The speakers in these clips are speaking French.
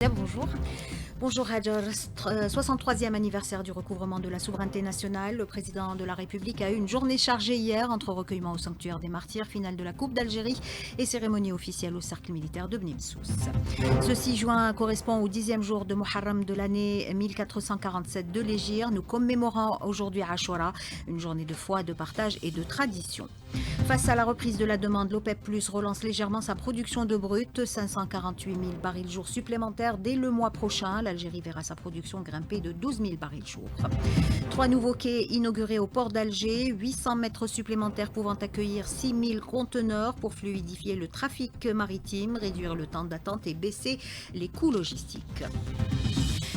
Aya, bonjour. Bonjour Hajar, 63e anniversaire du recouvrement de la souveraineté nationale. Le président de la République a eu une journée chargée hier entre recueillement au sanctuaire des martyrs, finale de la Coupe d'Algérie et cérémonie officielle au cercle militaire de Bnim Souss. Ce 6 juin correspond au 10e jour de Muharram de l'année 1447 de l'Hégire. Nous commémorons aujourd'hui Ashura, une journée de foi, de partage et de tradition. Face à la reprise de la demande, l'OPEP+ relance légèrement sa production de brut, 548 000 barils jour supplémentaires dès le mois prochain. L'Algérie verra sa production grimper de 12 000 barils jour. 3 nouveaux quais inaugurés au port d'Alger, 800 mètres supplémentaires pouvant accueillir 6 000 conteneurs pour fluidifier le trafic maritime, réduire le temps d'attente et baisser les coûts logistiques.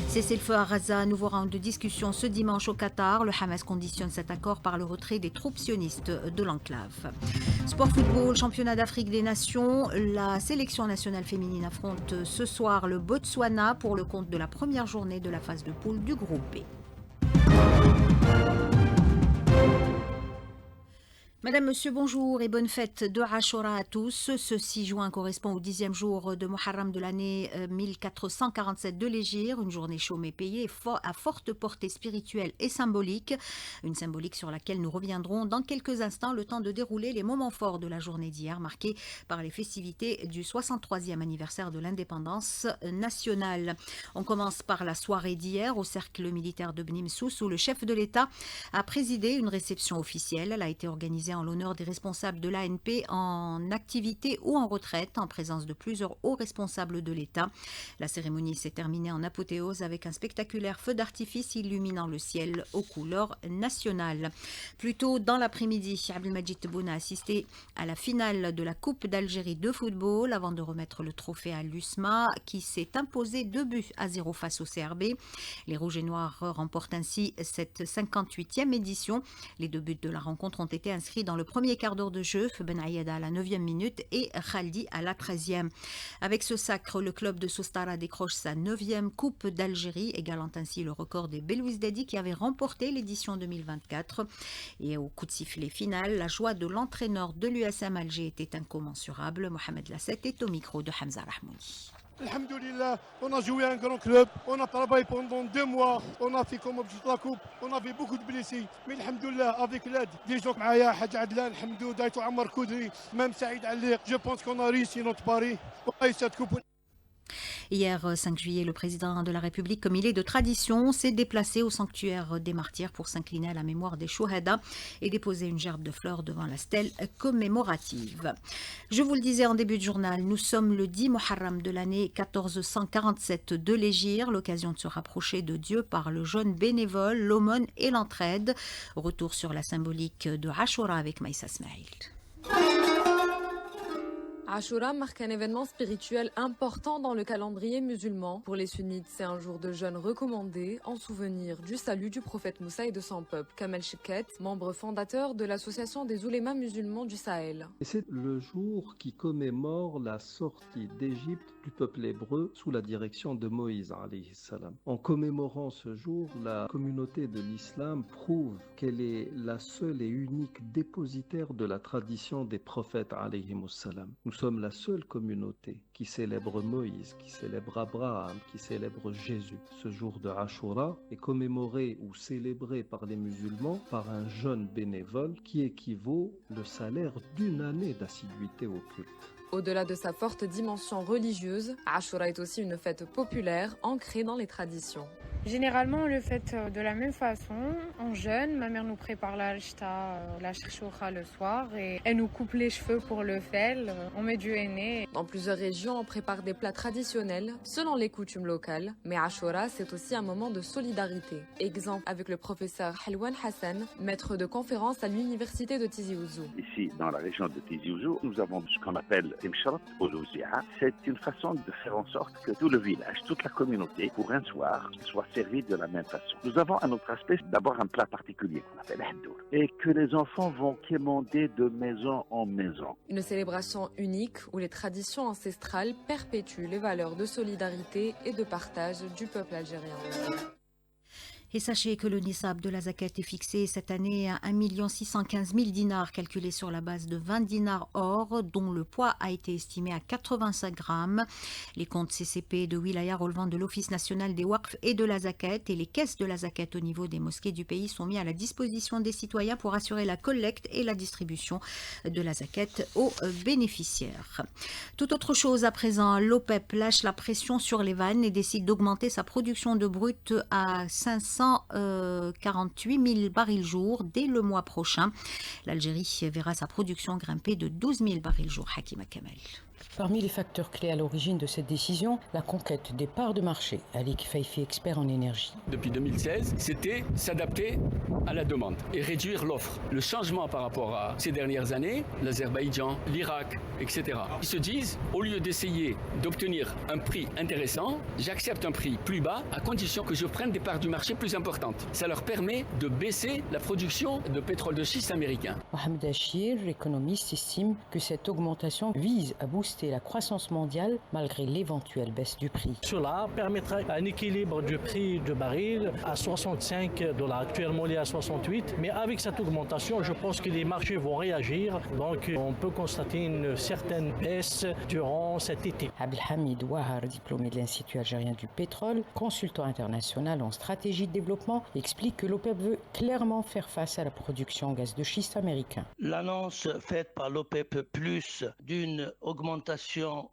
Cessez-le-feu à Gaza, nouveau round de discussion ce dimanche au Qatar. Le Hamas conditionne cet accord par le retrait des troupes sionistes de l'enclave. Sport football, championnat d'Afrique des Nations. La sélection nationale féminine affronte ce soir le Botswana pour le compte de la première journée de la phase de poule du groupe B. Madame, Monsieur, bonjour et bonne fête de Ashura à tous. Ce 6 juin correspond au 10e jour de Muharram de l'année 1447 de l'Hégire, une journée chaude mais payée à forte portée spirituelle et symbolique. Une symbolique sur laquelle nous reviendrons dans quelques instants, le temps de dérouler les moments forts de la journée d'hier, marquée par les festivités du 63e anniversaire de l'indépendance nationale. On commence par la soirée d'hier au cercle militaire de Bnim Souss où le chef de l'État a présidé une réception officielle. Elle a été organisée en l'honneur des responsables de l'ANP en activité ou en retraite, en présence de plusieurs hauts responsables de l'État. La cérémonie s'est terminée en apothéose avec un spectaculaire feu d'artifice illuminant le ciel aux couleurs nationales. Plus tôt dans l'après-midi, Abdelmajid Tebboune a assisté à la finale de la Coupe d'Algérie de football avant de remettre le trophée à l'USMA qui s'est imposé 2-0 face au CRB. Les Rouges et Noirs remportent ainsi cette 58e édition. Les 2 buts de la rencontre ont été inscrits dans le premier quart d'heure de jeu, Ben Ayada à la 9e minute et Khaldi à la 13e. Avec ce sacre, le club de Soustara décroche sa 9e Coupe d'Algérie, égalant ainsi le record des Belouizdadi qui avait remporté l'édition 2024. Et au coup de sifflet final, la joie de l'entraîneur de l'USM Alger était incommensurable. Mohamed Lassette est au micro de Hamza Rahmouni. Alhamdoulilah, on a joué un grand club, on a travaillé pendant 2 mois, on a fait comme objectif la coupe, on avait beaucoup de blessés, mais alhamdoulilah, avec l'aide des gens comme Aya, Hadj Adlan, alhamdoulilah, Daïtou Ammar Koudri, même Saïd Allir, je pense qu'on a réussi notre pari, on a eu cette coupe. Hier, 5 juillet, le président de la République, comme il est de tradition, s'est déplacé au sanctuaire des martyrs pour s'incliner à la mémoire des Chouhada et déposer une gerbe de fleurs devant la stèle commémorative. Je vous le disais en début de journal, nous sommes le 10 Muharram de l'année 1447 de l'Hégire, l'occasion de se rapprocher de Dieu par le jeûne bénévole, l'aumône et l'entraide. Retour sur la symbolique de Ashura avec Maïssa Smaïl. Ashura marque un événement spirituel important dans le calendrier musulman. Pour les sunnites, c'est un jour de jeûne recommandé en souvenir du salut du prophète Moussa et de son peuple. Kamel Cheket, membre fondateur de l'association des oulémas musulmans du Sahel. Et c'est le jour qui commémore la sortie d'Égypte du peuple hébreu sous la direction de Moïse alayhi salam. En commémorant ce jour, la communauté de l'islam prouve qu'elle est la seule et unique dépositaire de la tradition des prophètes alayhi salam. Nous sommes la seule communauté qui célèbre Moïse, qui célèbre Abraham, qui célèbre Jésus. Ce jour de Ashura est commémoré ou célébré par les musulmans par un jeûne bénévole qui équivaut le salaire d'une année d'assiduité au culte. Au-delà de sa forte dimension religieuse, Ashura est aussi une fête populaire ancrée dans les traditions. Généralement, on le fête de la même façon. On jeûne, ma mère nous prépare la alchta, la shirshoucha le soir et elle nous coupe les cheveux pour le fel. On met du henné. Dans plusieurs régions, on prépare des plats traditionnels selon les coutumes locales. Mais Ashura, c'est aussi un moment de solidarité. Exemple avec le professeur Helwan Hassan, maître de conférence à l'université de Tizi Ouzou. Ici, dans la région de Tizi Ouzou, nous avons ce qu'on appelle Timshrat ou Louzia. C'est une façon de faire en sorte que tout le village, toute la communauté, pour un soir, soit servi de la même façon. Nous avons un autre aspect, d'abord un plat particulier qu'on appelle Haddour, et que les enfants vont quémander de maison en maison. Une célébration unique où les traditions ancestrales perpétuent les valeurs de solidarité et de partage du peuple algérien. Et sachez que le nisab de la zakat est fixé cette année à 1 615 000 dinars, calculé sur la base de 20 dinars or, dont le poids a été estimé à 85 grammes. Les comptes CCP de wilaya relevant de l'Office national des Waqf et de la zakat et les caisses de la zakat au niveau des mosquées du pays sont mis à la disposition des citoyens pour assurer la collecte et la distribution de la zakat aux bénéficiaires. Tout autre chose à présent, l'OPEP lâche la pression sur les vannes et décide d'augmenter sa production de brut à 548 000 barils jour dès le mois prochain. L'Algérie verra sa production grimper de 12 000 barils jour. Hakima Kamel. Parmi les facteurs clés à l'origine de cette décision, la conquête des parts de marché. Ali Kfaifi, expert en énergie. Depuis 2016, c'était s'adapter à la demande et réduire l'offre. Le changement par rapport à ces dernières années, l'Azerbaïdjan, l'Irak, etc. Ils se disent, au lieu d'essayer d'obtenir un prix intéressant, j'accepte un prix plus bas à condition que je prenne des parts du marché plus importantes. Ça leur permet de baisser la production de pétrole de schiste américain. Mohamed Achir, économiste, estime que cette augmentation vise à booster la croissance mondiale malgré l'éventuelle baisse du prix. Cela permettra un équilibre du prix du baril à 65 $. Actuellement, il est à 68. Mais avec cette augmentation, je pense que les marchés vont réagir. Donc, on peut constater une certaine baisse durant cet été. Abdelhamid Ouahar, diplômé de l'Institut algérien du pétrole, consultant international en stratégie de développement, explique que l'OPEP veut clairement faire face à la production en gaz de schiste américain. L'annonce faite par l'OPEP plus d'une augmentation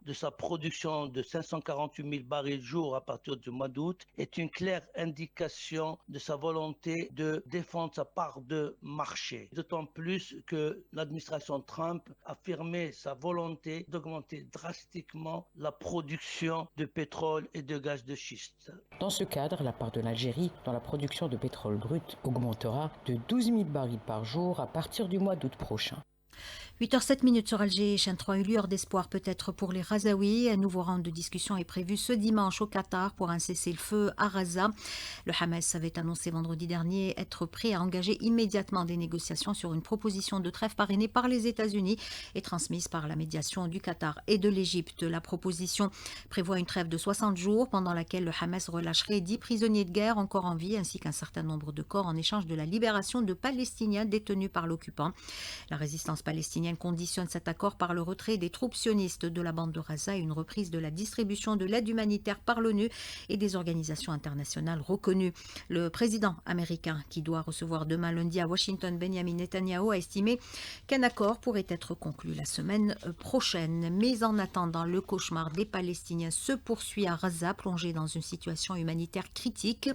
de sa production de 548 000 barils jour à partir du mois d'août est une claire indication de sa volonté de défendre sa part de marché. D'autant plus que l'administration Trump a affirmé sa volonté d'augmenter drastiquement la production de pétrole et de gaz de schiste. Dans ce cadre, la part de l'Algérie dans la production de pétrole brut augmentera de 12 000 barils par jour à partir du mois d'août prochain. 8h07 sur Alger, chaîne 3, une lueur d'espoir peut-être pour les Razaouis. Un nouveau round de discussion est prévu ce dimanche au Qatar pour un cessez-le-feu à Raza. Le Hamas avait annoncé vendredi dernier être prêt à engager immédiatement des négociations sur une proposition de trêve parrainée par les États-Unis et transmise par la médiation du Qatar et de l'Égypte. La proposition prévoit une trêve de 60 jours pendant laquelle le Hamas relâcherait 10 prisonniers de guerre encore en vie ainsi qu'un certain nombre de corps en échange de la libération de Palestiniens détenus par l'occupant. La résistance palestinienne conditionne cet accord par le retrait des troupes sionistes de la bande de Gaza et une reprise de la distribution de l'aide humanitaire par l'ONU et des organisations internationales reconnues. Le président américain, qui doit recevoir demain lundi à Washington Benjamin Netanyahou, a estimé qu'un accord pourrait être conclu la semaine prochaine. Mais en attendant, le cauchemar des Palestiniens se poursuit à Gaza, plongé dans une situation humanitaire critique.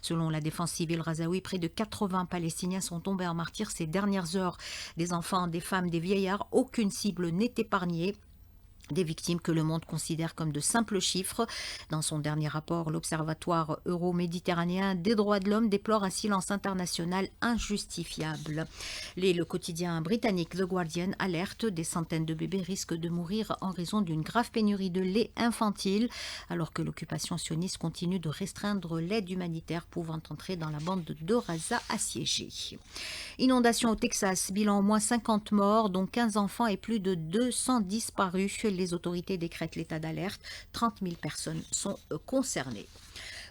Selon la défense civile razaoui, près de 80 Palestiniens sont tombés en martyrs ces dernières heures. Des enfants, des femmes, des vieillards, aucune cible n'est épargnée. Des victimes que le monde considère comme de simples chiffres. Dans son dernier rapport, l'Observatoire euro-méditerranéen des droits de l'homme déplore un silence international injustifiable. Le quotidien britannique The Guardian alerte, des centaines de bébés risquent de mourir en raison d'une grave pénurie de lait infantile, alors que l'occupation sioniste continue de restreindre l'aide humanitaire pouvant entrer dans la bande de Gaza assiégée. Inondation au Texas, bilan au moins 50 morts, dont 15 enfants et plus de 200 disparus. Les autorités décrètent l'état d'alerte. 30 000 personnes sont concernées.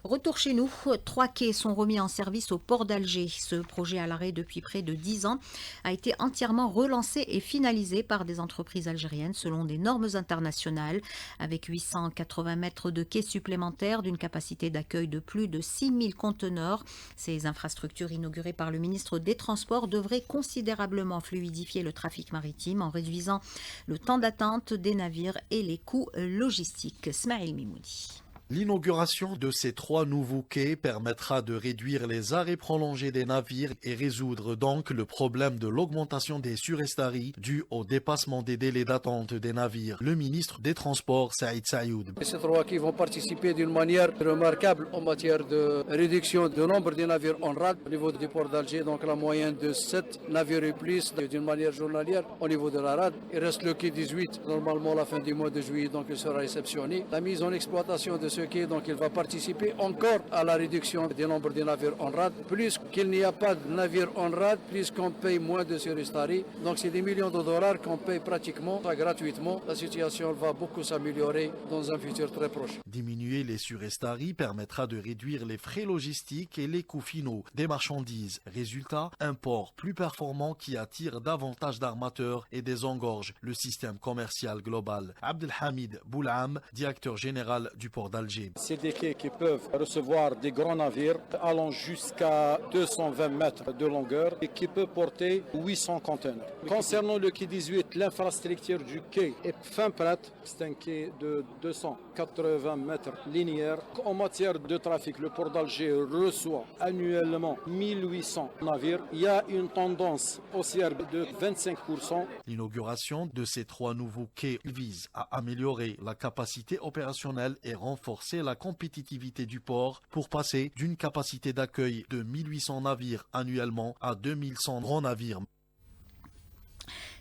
Retour chez nous, 3 quais sont remis en service au port d'Alger. Ce projet à l'arrêt depuis près de 10 ans a été entièrement relancé et finalisé par des entreprises algériennes selon des normes internationales, avec 880 mètres de quais supplémentaires d'une capacité d'accueil de plus de 6 000 conteneurs. Ces infrastructures inaugurées par le ministre des Transports devraient considérablement fluidifier le trafic maritime en réduisant le temps d'attente des navires et les coûts logistiques. Smaïl Mimoudi. L'inauguration de ces 3 nouveaux quais permettra de réduire les arrêts prolongés des navires et résoudre donc le problème de l'augmentation des surestaries due au dépassement des délais d'attente des navires. Le ministre des Transports, Saïd Saïoud. Ces 3 quais vont participer d'une manière remarquable en matière de réduction du nombre de navires en rade au niveau du port d'Alger, donc la moyenne de 7 navires et plus d'une manière journalière au niveau de la rade. Il reste le quai 18, normalement à la fin du mois de juillet, donc il sera réceptionné. La mise en exploitation de ce ce quai, donc il va participer encore à la réduction du nombre de navires en rade. Plus qu'il n'y a pas de navires en rade, plus qu'on paye moins de surestarie. Donc c'est des millions de dollars qu'on paye pratiquement gratuitement. La situation va beaucoup s'améliorer dans un futur très proche. Diminuer les surestaries permettra de réduire les frais logistiques et les coûts finaux des marchandises. Résultat, un port plus performant qui attire davantage d'armateurs et désengorge le système commercial global. Abdelhamid Boulam, directeur général du port d'Alger. C'est des quais qui peuvent recevoir des grands navires allant jusqu'à 220 mètres de longueur et qui peuvent porter 800 conteneurs. Concernant le quai 18, l'infrastructure du quai est fin prête. C'est un quai de 280 mètres linéaires. En matière de trafic, le port d'Alger reçoit annuellement 1800 navires. Il y a une tendance haussière de 25%. L'inauguration de ces 3 nouveaux quais vise à améliorer la capacité opérationnelle et renforcer la compétitivité du port pour passer d'une capacité d'accueil de 1800 navires annuellement à 2100 grands navires.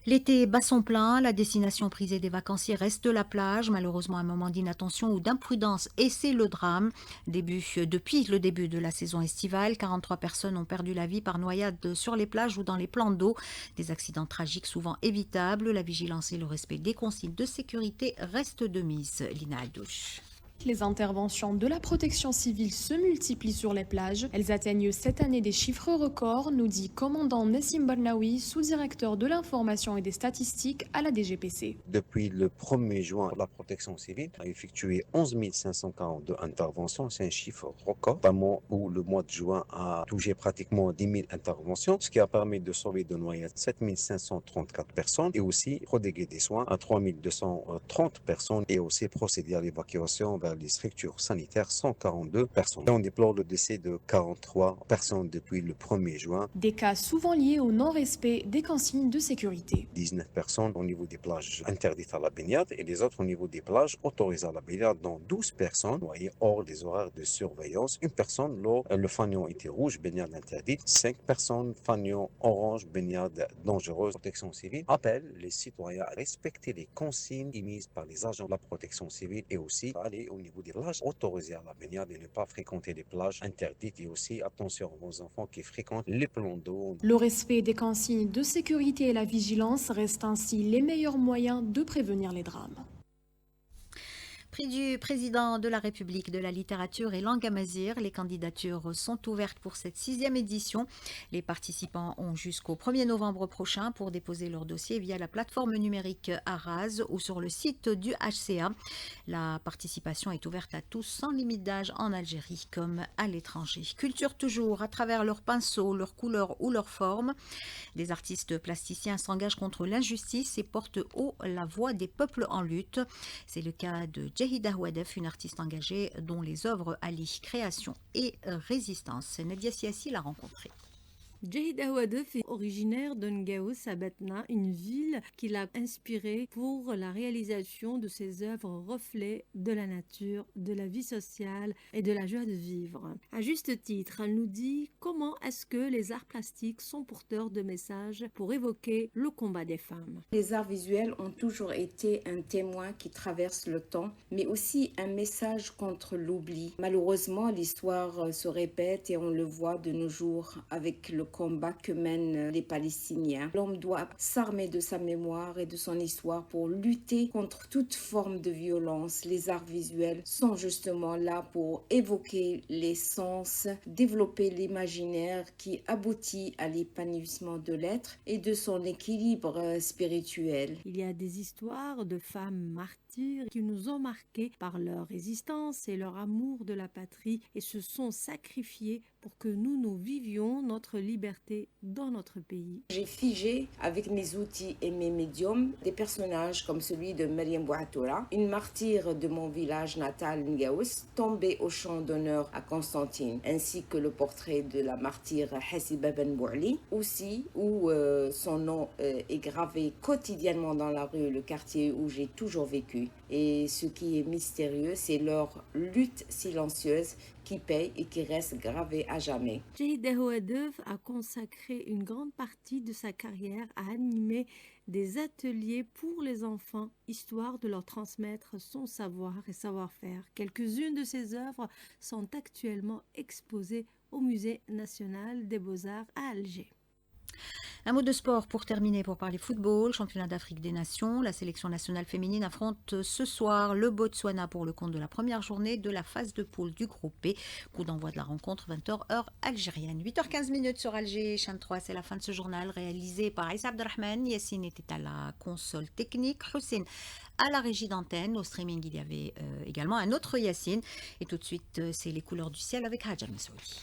L'été bat son plein, la destination prisée des vacanciers reste la plage. Malheureusement, un moment d'inattention ou d'imprudence, et c'est le drame. Depuis le début de la saison estivale, 43 personnes ont perdu la vie par noyade sur les plages ou dans les plans d'eau. Des accidents tragiques souvent évitables. La vigilance et le respect des consignes de sécurité restent de mise. Lina Adouche. Les interventions de la protection civile se multiplient sur les plages. Elles atteignent cette année des chiffres records, nous dit commandant Nessim Barnaoui, sous-directeur de l'information et des statistiques à la DGPC. Depuis le 1er juin, la protection civile a effectué 11 542 interventions. C'est un chiffre record, notamment où le mois de juin a touché pratiquement 10 000 interventions, ce qui a permis de sauver de noyades 7 534 personnes et aussi prodiguer des soins à 3 230 personnes et aussi procéder à l'évacuation vers les structures sanitaires 142 personnes. Et on déplore le décès de 43 personnes depuis le 1er juin. Des cas souvent liés au non-respect des consignes de sécurité. 19 personnes au niveau des plages interdites à la baignade et les autres au niveau des plages autorisées à la baignade, dont 12 personnes noyées hors des horaires de surveillance. Une personne, le fanion était rouge, baignade interdite. 5 personnes, fanion orange, baignade dangereuse. Protection civile appelle les citoyens à respecter les consignes émises par les agents de la protection civile et aussi à aller au niveau des plages autorisées à la baignade et ne pas fréquenter les plages interdites et aussi attention aux enfants qui fréquentent les plans d'eau. Le respect des consignes de sécurité et la vigilance restent ainsi les meilleurs moyens de prévenir les drames. Prix du président de la République de la littérature et langue amazigh. Les candidatures sont ouvertes pour cette 6e édition. Les participants ont jusqu'au 1er novembre prochain pour déposer leur dossier via la plateforme numérique Araz ou sur le site du HCA. La participation est ouverte à tous sans limite d'âge en Algérie comme à l'étranger. Culture toujours, à travers leurs pinceaux, leurs couleurs ou leurs formes. Les artistes plasticiens s'engagent contre l'injustice et portent haut la voix des peuples en lutte. C'est le cas de Jahida Houadef, une artiste engagée dont les œuvres allient création et résistance. Nadia Siassi l'a rencontrée. Jahida Houadef est originaire d'Ngaous à Batna, une ville qui l'a inspirée pour la réalisation de ses œuvres reflets de la nature, de la vie sociale et de la joie de vivre. À juste titre, elle nous dit comment est-ce que les arts plastiques sont porteurs de messages pour évoquer le combat des femmes. Les arts visuels ont toujours été un témoin qui traverse le temps, mais aussi un message contre l'oubli. Malheureusement, l'histoire se répète et on le voit de nos jours avec le combat que mènent les Palestiniens. L'homme doit s'armer de sa mémoire et de son histoire pour lutter contre toute forme de violence. Les arts visuels sont justement là pour évoquer les sens, développer l'imaginaire qui aboutit à l'épanouissement de l'être et de son équilibre spirituel. Il y a des histoires de femmes martyrs qui nous ont marqués par leur résistance et leur amour de la patrie et se sont sacrifiés pour que nous vivions notre liberté dans notre pays. J'ai figé avec mes outils et mes médiums des personnages comme celui de Mariam Bouatoura, une martyre de mon village natal Ngaous, tombée au champ d'honneur à Constantine, ainsi que le portrait de la martyre Hassiba Ben Bouali, aussi où son nom est gravé quotidiennement dans la rue, le quartier où j'ai toujours vécu. vu. Et ce qui est mystérieux, c'est leur lutte silencieuse qui paye et qui reste gravée à jamais. Jehid Dahoudov a consacré une grande partie de sa carrière à animer des ateliers pour les enfants, histoire de leur transmettre son savoir et savoir-faire. Quelques-unes de ses œuvres sont actuellement exposées au Musée national des beaux-arts à Alger. Un mot de sport pour terminer, pour parler football, championnat d'Afrique des Nations. La sélection nationale féminine affronte ce soir le Botswana pour le compte de la première journée de la phase de poule du groupe B. Coup d'envoi de la rencontre 20h heure algérienne. 8h15 sur Alger, chaîne 3, c'est la fin de ce journal réalisé par Issa Abdelrahman. Yassine était à la console technique, Hussein à la régie d'antenne. Au streaming, il y avait également un autre Yassine. Et tout de suite, c'est les couleurs du ciel avec Hajar Messoudi.